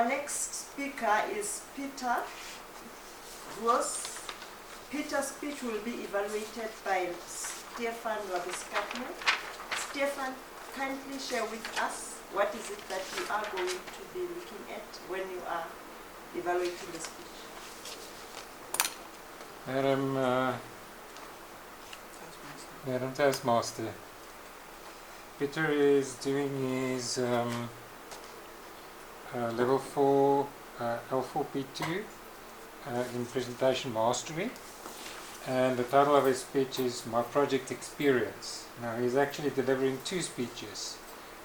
Our next speaker is Pieter Roos. Pieter's speech will be evaluated by Stefan Labiskatner. Stefan, kindly share with us what is it that you are going to be looking at when you are evaluating the speech. Madam Toastmaster, Pieter is doing his level 4 L4P2 in presentation mastery, and the title of his speech is My Project Experience. Now he's actually delivering two speeches.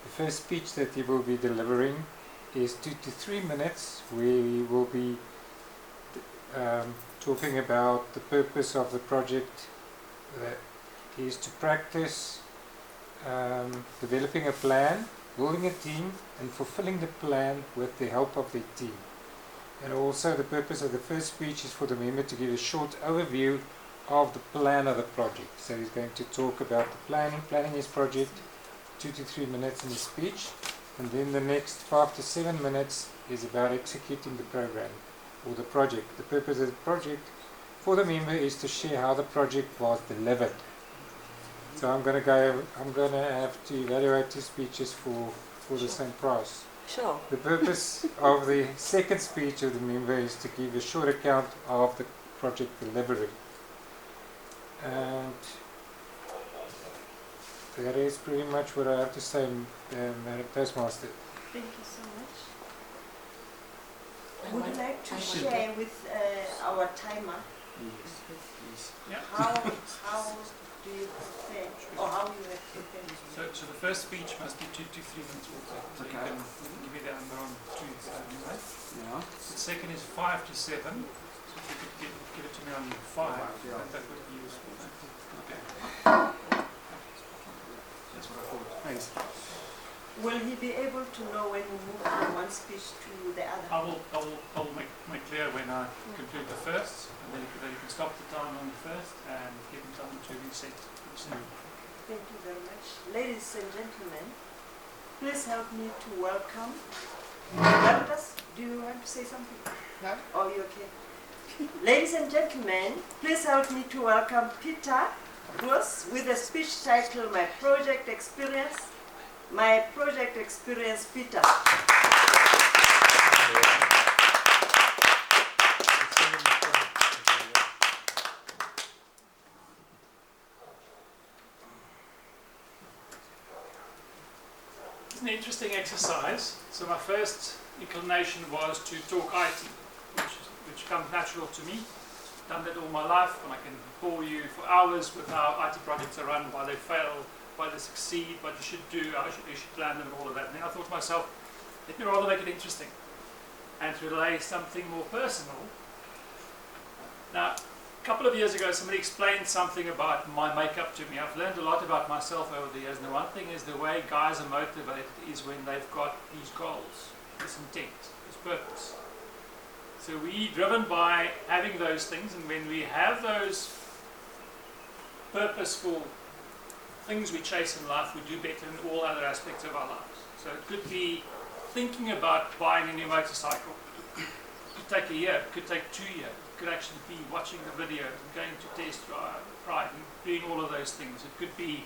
The first speech that he will be delivering is 2 to 3 minutes, where he will be talking about the purpose of the project, that is to practice developing a plan, building a team, and fulfilling the plan with the help of their team. And also the purpose of the first speech is for the member to give a short overview of the plan of the project. So he's going to talk about the planning his project, 2 to 3 minutes in his speech, and then the next 5 to 7 minutes is about executing the program or the project. The purpose of the project for the member is to share how the project was delivered. So I'm going to have to evaluate two speeches for the same price. Sure. The purpose of the second speech of the member is to give a short account of the project delivery. And that is pretty much what I have to say, Madam Toastmaster. Thank you so much. Would you like to share with our timer how do you prepare, or how you have prepared? So the first speech must be 2 to 3 minutes also. So you can give me the number on 2. Right? Yeah. The second is 5 to 7. So if you could give it to me on 5, that would be useful. Okay. That's what I thought. Thanks. Will he be able to know when you move from one speech to the other? I will make clear when I conclude the first, and then you can stop the time on the first and give him time to reset. Thank you very much. Ladies and gentlemen, please help me to welcome. Douglas, do you want to say something? No. Oh, you okay? Ladies and gentlemen, please help me to welcome Pieter Roos with a speech titled My Project Experience. My Project Experience, Pieter. It's an interesting exercise. So my first inclination was to talk IT, which comes natural to me. Done that all my life, and I can bore you for hours with how IT projects are run, why they fail, why they succeed, what you should do, how you should plan them, and all of that. And then I thought to myself, let me rather make it interesting and to relay something more personal. Now, a couple of years ago, somebody explained something about my makeup to me. I've learned a lot about myself over the years, and the one thing is the way guys are motivated is when they've got these goals, this intent, this purpose. So we're driven by having those things, and when we have those purposeful things we chase in life, we do better in all other aspects of our lives. So it could be thinking about buying a new motorcycle. It could take a year, it could take 2 years. It could actually be watching the videos and going to test drive and doing all of those things. It could be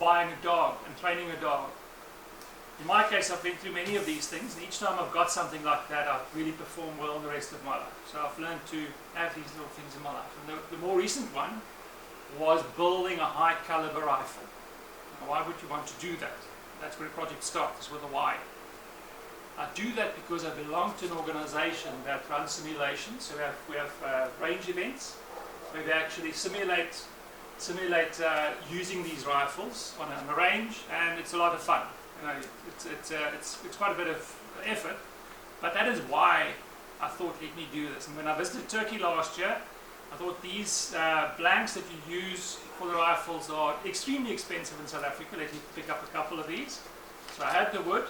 buying a dog and training a dog. In my case, I've been through many of these things, and each time I've got something like that, I've really performed well in the rest of my life. So I've learned to have these little things in my life. And the more recent one was building a high caliber rifle. Now, why would you want to do that? That's where a project starts, with a why. I do that because I belong to an organization that runs simulations. So we have range events where they actually simulate using these rifles on a range, and it's a lot of fun. You know, it's quite a bit of effort, but that is why I thought, let me do this. And when I visited Turkey last year, I thought these blanks that you use for the rifles are extremely expensive in South Africa. Let me pick up a couple of these. So I had the wood,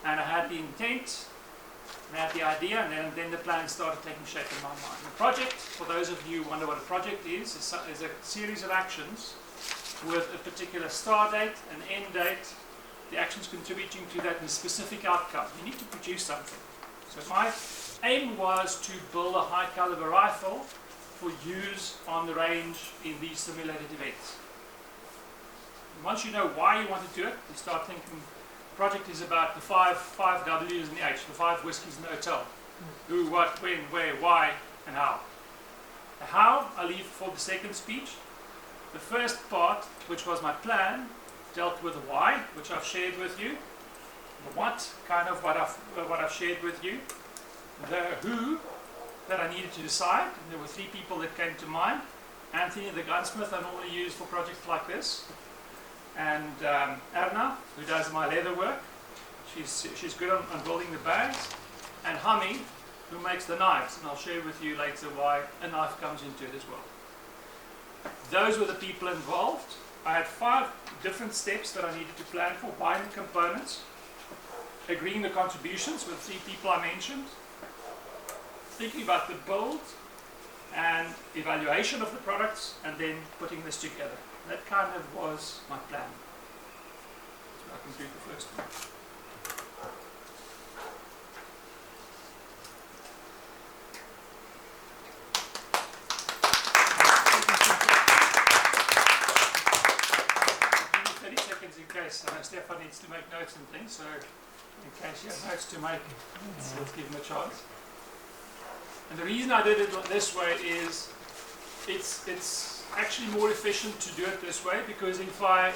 and I had the intent, and I had the idea, and then the plan started taking shape in my mind. The project, for those of you who wonder what a project is a series of actions with a particular start date, an end date, the actions contributing to that and a specific outcome. You need to produce something. So my aim was to build a high caliber rifle for use on the range in these simulated events. And once you know why you want to do it, you start thinking the project is about the five W's and the H, the 5 whiskies in the hotel. Who, what, when, where, why, and how. The how I leave for the second speech. The first part, which was my plan, dealt with the why, which I've shared with you. The what, kind of what I've shared with you. The who, that I needed to decide. And there were 3 people that came to mind. Anthony, the gunsmith, I normally use for projects like this. And Erna, who does my leather work. She's good on building the bags. And Hami, who makes the knives. And I'll share with you later why a knife comes into it as well. Those were the people involved. I had 5 different steps that I needed to plan for. Buying the components, agreeing the contributions with 3 people I mentioned, thinking about the build and evaluation of the products, and then putting this together. That kind of was my plan. So I can do the first one. In case, I know Stefan needs to make notes and things, so in case he has notes to make, let's give him a chance. And the reason I did it this way is it's actually more efficient to do it this way, because if I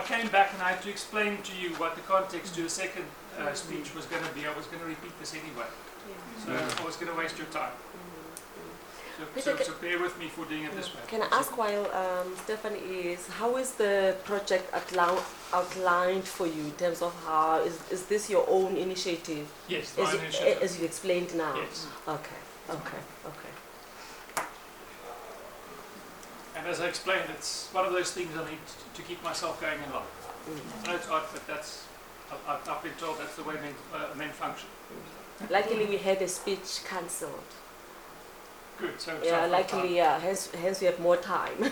came back and I had to explain to you what the context to the second speech was going to be, I was going to repeat this anyway. So I was going to waste your time. So bear with me for doing it this way. Can I ask, while Stefan is, how is the project outlined for you in terms of how, is this your own initiative? Yes, my initiative. As you explained now? Yes. Okay. And as I explained, it's one of those things I need to keep myself going in life. I know it's odd, but I've been told that's the way men function. Luckily we had a speech cancelled. Good, so luckily, hence we have more time. I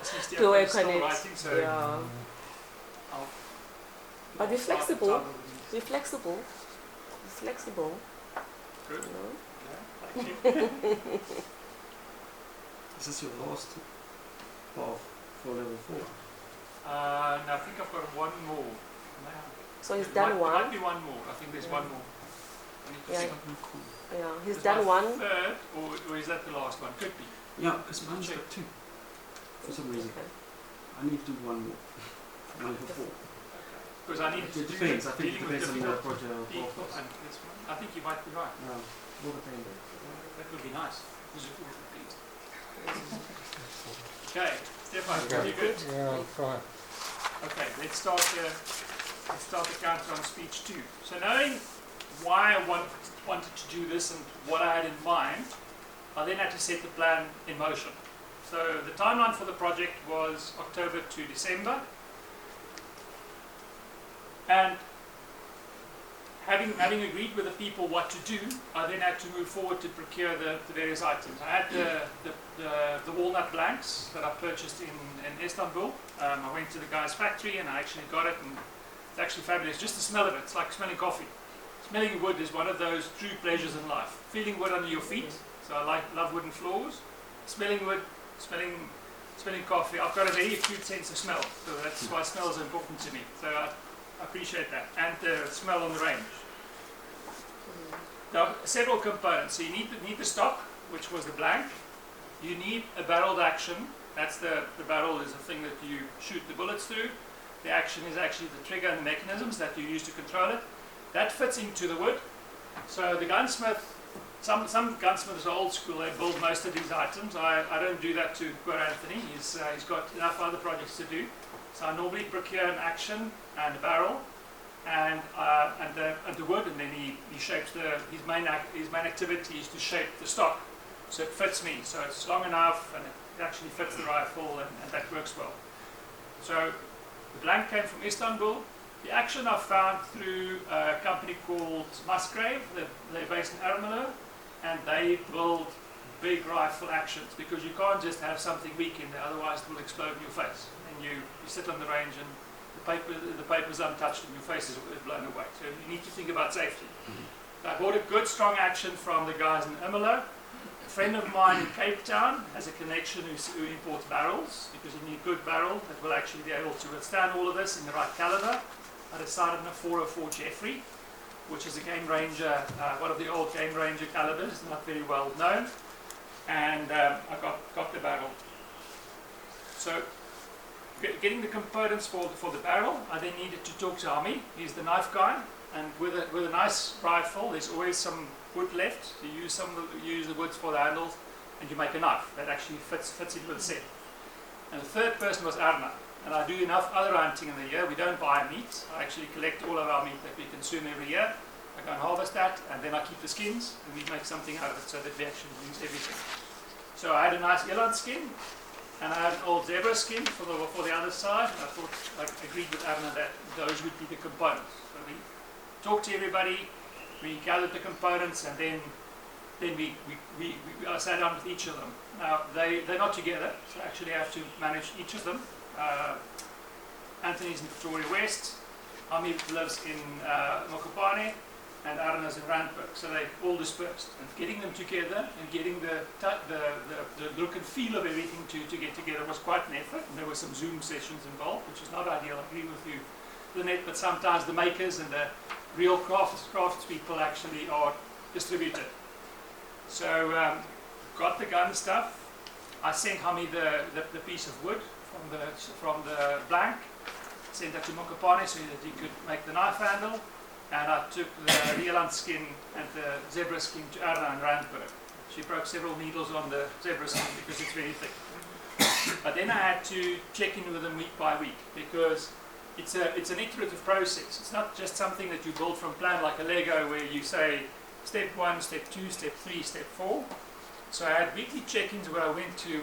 see Stefan to work is on still it. writing, so But we're flexible. We're flexible. Good. You know? Yeah, thank you. Is this your last path for level 4? No, I think I've got one more. So he's There done might one. be one more. I think there's one more. I need to Yeah. see. Yeah, he's Is done my one. third, or is that the last one? Could be. Yeah, because mine's got 2. For some reason. Okay. I need to do one more. For level 4. Because I need to It do depends. I think it dealing with depends on the difficult project. people. And this one. I think you might be right. Yeah, will depend. That would be nice. Okay, Stefan, Okay. you good? Yeah, I'm fine. Okay, let's start the counter on speech 2. So knowing why I wanted to do this and what I had in mind, I then had to set the plan in motion. So the timeline for the project was October to December. And having agreed with the people what to do, I then had to move forward to procure the various items. I had the walnut blanks that I purchased in Istanbul. I went to the guy's factory and I actually got it, and it's actually fabulous. Just the smell of it, it's like smelling coffee. Smelling wood is one of those true pleasures in life. Feeling wood under your feet, so I love wooden floors. Smelling wood, smelling coffee. I've got a very acute sense of smell, so that's why smell is important to me. So I appreciate that. And the smell on the range. There are several components. So you need the stock, which was the blank. You need a barreled action. That's the barrel is the thing that you shoot the bullets through. The action is actually the trigger and the mechanisms that you use to control it. That fits into the wood. So the gunsmith, some gunsmiths are old school, they build most of these items. I don't do that to poor Anthony. He's got enough other projects to do. So I normally procure an action and a barrel and the wood, and then he shapes his main activity is to shape the stock so it fits me. So it's long enough and it actually fits the rifle, and that works well. So the blank came from Istanbul. The action I found through a company called Musgrave. They're based in Ermelo, and they build big rifle actions, because you can't just have something weak in there, otherwise it will explode in your face. And you sit on the range and the paper's untouched and your face is blown away. So you need to think about safety. I bought a good strong action from the guys in Ermelo. A friend of mine in Cape Town has a connection who imports barrels, because you need a good barrel that will actually be able to withstand all of this in the right caliber. I decided on a 404 Jeffrey, which is a Game Ranger, one of the old Game Ranger calibers, not very well known. And I got the barrel. So getting the components for the barrel, I then needed to talk to Ami. He's the knife guy, and with a nice rifle, there's always some wood left. You use the wood for the handles, and you make a knife that actually fits into the set. And the third person was Arna. And I do enough other hunting in the year. We don't buy meat. I actually collect all of our meat that we consume every year. I go and harvest that, and then I keep the skins, and we make something out of it so that we actually use everything. So I had a nice eland skin, and I had an old zebra skin for the other side, and I thought, I agreed with Arna that those would be the components. So we talked to everybody, we gathered the components, and then I sat down with each of them. Now, they're not together, so I actually have to manage each of them. Anthony's in Pretoria West, Ami lives in Mokopane, and Arna's in Randburg, so they all dispersed. And getting them together and getting the look and feel of everything to get together was quite an effort. And there were some Zoom sessions involved, which is not ideal. I agree with you, Lynette, but sometimes the makers and the real craftspeople actually are distributed. So got the gun stuff. I sent Hami the piece of wood from the blank, sent that to Mokopane so that he could make the knife handle, and I took the eland skin and the zebra skin to Arna in Randburg. She broke several needles on the zebra skin because it's very thick. But then I had to check in with them week by week, because it's an iterative process. It's not just something that you build from plan like a Lego where you say step 1, step 2, step 3, step 4. So I had weekly check-ins where I went to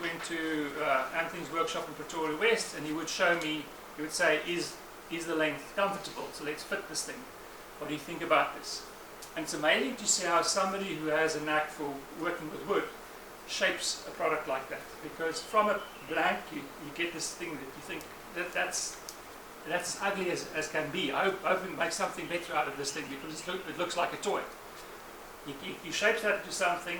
Anthony's workshop in Pretoria West, and he would show me, he would say, is the length comfortable? So let's fit this thing. What do you think about this? And it's amazing to see how somebody who has a knack for working with wood shapes a product like that. Because from a blank, you get this thing that you think, that's as ugly as can be. I hope we make something better out of this thing, because it looks like a toy. He shapes that into something,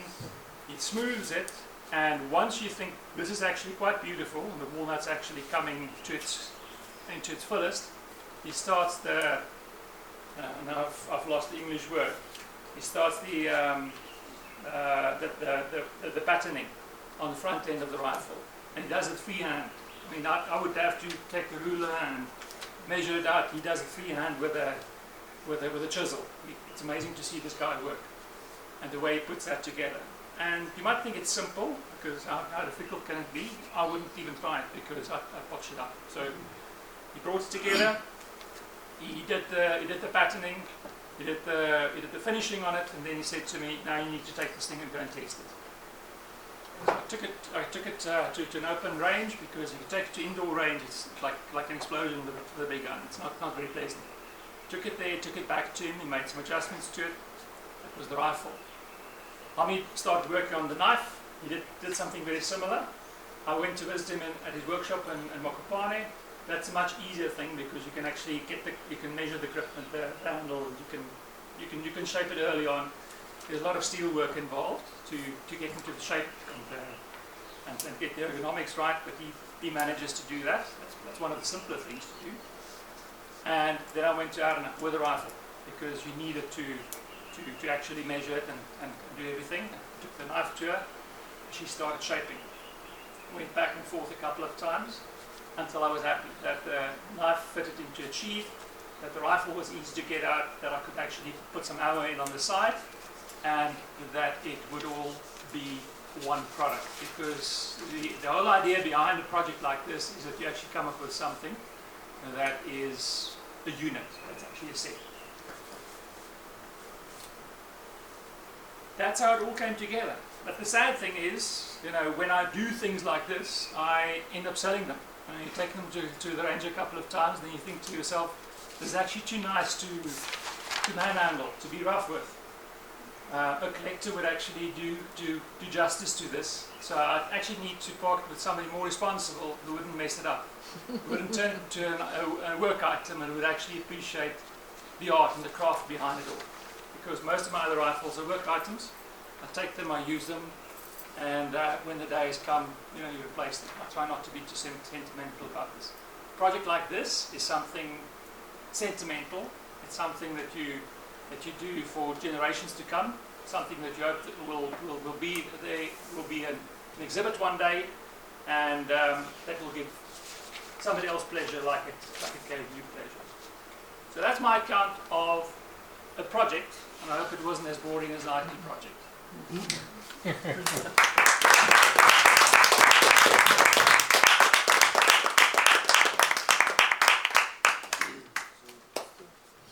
it smooths it, and once you think this is actually quite beautiful, and the walnut's actually coming into its fullest, he starts the, now I've lost the English word, he starts the patterning on the front end of the rifle, and he does it freehand. I mean, I would have to take a ruler and measure it out. He does it freehand with a chisel. It's amazing to see this guy work, and the way he puts that together. And you might think it's simple, because how difficult can it be? I wouldn't even try it, because I botched it up. So he brought it together, he did the patterning, he did the finishing on it, and then he said to me, now you need to take this thing and go and test it. So I took it to an open range, because if you take it to indoor range, it's like an explosion with a big gun. It's not very pleasant. Took it there, took it back to him, he made some adjustments to it. That was the rifle. Hami started working on the knife. He did something very similar. I went to visit him at his workshop in Mokopane. That's a much easier thing, because you can actually you can measure the grip and the handle. You can shape it early on. There's a lot of steel work involved to get into the shape and get the ergonomics right. But he manages to do that. That's one of the simpler things to do. And then I went to Arna with a rifle, because you needed to actually measure it and do everything. I took the knife to her, she started shaping. Went back and forth a couple of times until I was happy that the knife fitted into a sheath, that the rifle was easy to get out, that I could actually put some ammo in on the side, and that it would all be one product. Because the whole idea behind a project like this is that you actually come up with something that is a unit, that's actually a set. That's how it all came together. But the sad thing is, when I do things like this, I end up selling them. And you take them to the range a couple of times, and then you think to yourself, this is actually too nice to manhandle, to be rough with. a collector would actually do justice to this. So I actually need to partner with somebody more responsible who wouldn't mess it up, who wouldn't turn it into a work item, and would actually appreciate the art and the craft behind it all. Because most of my other rifles are work items. I take them, I use them, and when the days come, you replace them. I try not to be too sentimental about this. A project like this is something sentimental. It's something that you do for generations to come. Something that you hope that will be there, will be an exhibit one day, and that will give somebody else pleasure like it gave you pleasure. So that's my account of a project, and I hope it wasn't as boring as an IT project.